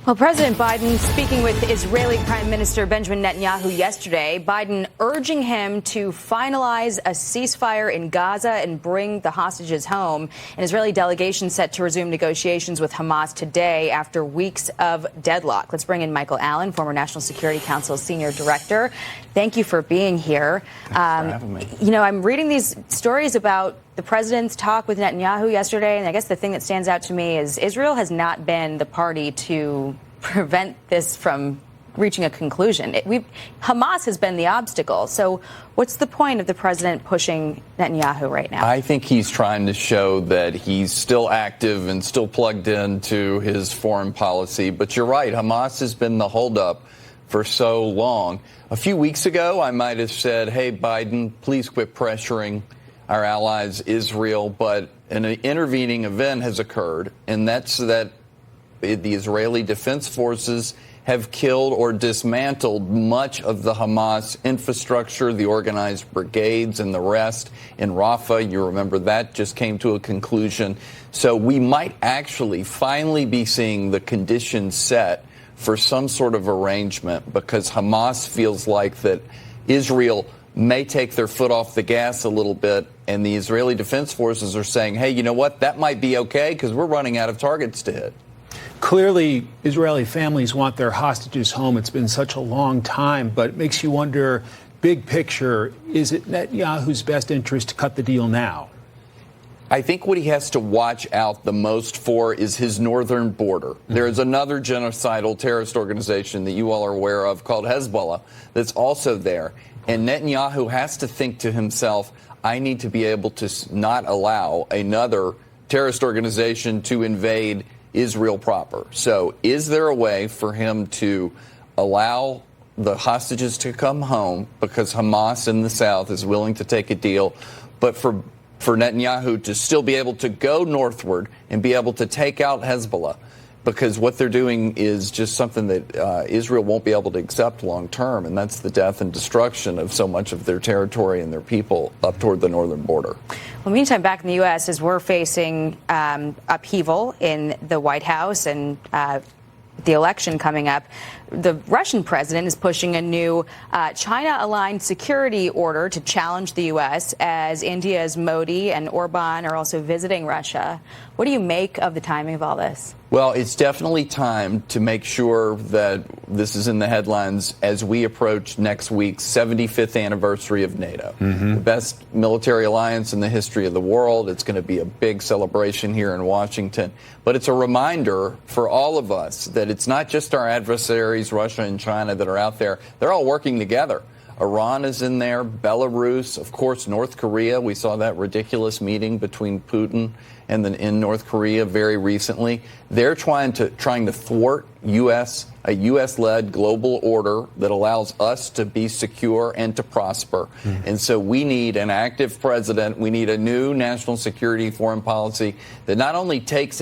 Well, President Biden speaking with Israeli Prime Minister Benjamin Netanyahu yesterday, Biden urging him to finalize a ceasefire in Gaza and bring the hostages home. An Israeli delegation set to resume negotiations with Hamas today after weeks of deadlock. Let's bring in Michael Allen, former National Security Council Senior Director. Thank you for being here. Thanks for having me. You know, I'm reading these stories about the president's talk with Netanyahu yesterday, and I guess the thing that stands out to me is Israel has not been the party to prevent this from reaching a conclusion. Hamas has been the obstacle. So what's the point of the president pushing Netanyahu right now? I think he's trying to show that he's still active and still plugged into his foreign policy. But you're right, Hamas has been the holdup for so long. A few weeks ago, I might have said, hey, Biden, please quit pressuring our allies, Israel. But an intervening event has occurred, and that's that the Israeli Defense Forces have killed or dismantled much of the Hamas infrastructure, the organized brigades and the rest in Rafah. You remember that just came to a conclusion. So we might actually finally be seeing the conditions set for some sort of arrangement, because Hamas feels like that Israel may take their foot off the gas a little bit, and the Israeli Defense Forces are saying, hey, you know what, that might be okay because we're running out of targets to hit. Clearly, Israeli families want their hostages home. It's been such a long time, but it makes you wonder, big picture, is it Netanyahu's best interest to cut the deal now? I think what he has to watch out the most for is his northern border. There is another genocidal terrorist organization that you all are aware of called Hezbollah that's also there. And Netanyahu has to think to himself, I need to be able to not allow another terrorist organization to invade Israel proper. So is there a way for him to allow the hostages to come home because Hamas in the south is willing to take a deal, but for Netanyahu to still be able to go northward and be able to take out Hezbollah? Because what they're doing is just something that Israel won't be able to accept long term, and that's the death and destruction of so much of their territory and their people up toward the northern border. Well, meantime, back in the U.S., as we're facing upheaval in the White House and the election coming up, the Russian president is pushing a new China-aligned security order to challenge the U.S. as India's Modi and Orban are also visiting Russia. What do you make of the timing of all this? Well, it's definitely time to make sure that this is in the headlines as we approach next week's 75th anniversary of NATO, the best military alliance in the history of the world. It's going to be a big celebration here in Washington. But it's a reminder for all of us that it's not just our adversaries, Russia and China, that are out there. They're all working together. Iran is in there, Belarus, of course, North Korea. We saw that ridiculous meeting between Putin and in North Korea very recently. They're trying to thwart a U.S.-led global order that allows us to be secure and to prosper. And so we need an active president. We need a new national security foreign policy that not only takes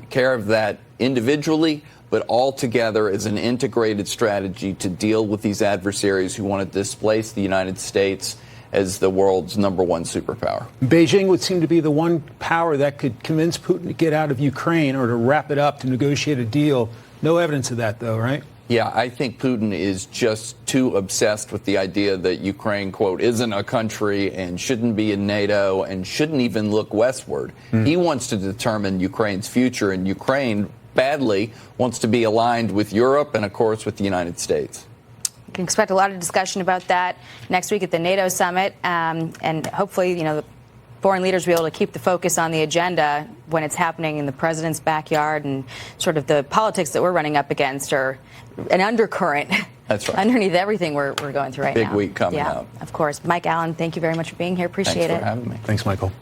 care of that individually, but all together as an integrated strategy to deal with these adversaries who want to displace the United States as the world's #1 superpower. Beijing would seem to be the one power that could convince Putin to get out of Ukraine or to wrap it up, to negotiate a deal. No evidence of that, though, right? Yeah, I think Putin is just too obsessed with the idea that Ukraine, quote, isn't a country and shouldn't be in NATO and shouldn't even look westward. He wants to determine Ukraine's future, and Ukraine badly wants to be aligned with Europe and, of course, with the United States. You can expect a lot of discussion about that next week at the NATO summit, and hopefully, the foreign leaders will be able to keep the focus on the agenda when it's happening in the president's backyard, and sort of the politics that we're running up against are an undercurrent. That's right. Underneath everything we're going through right now. Big week coming up. Of course. Mike Allen, thank you very much for being here. Appreciate it. Thanks for having me. Thanks, Michael.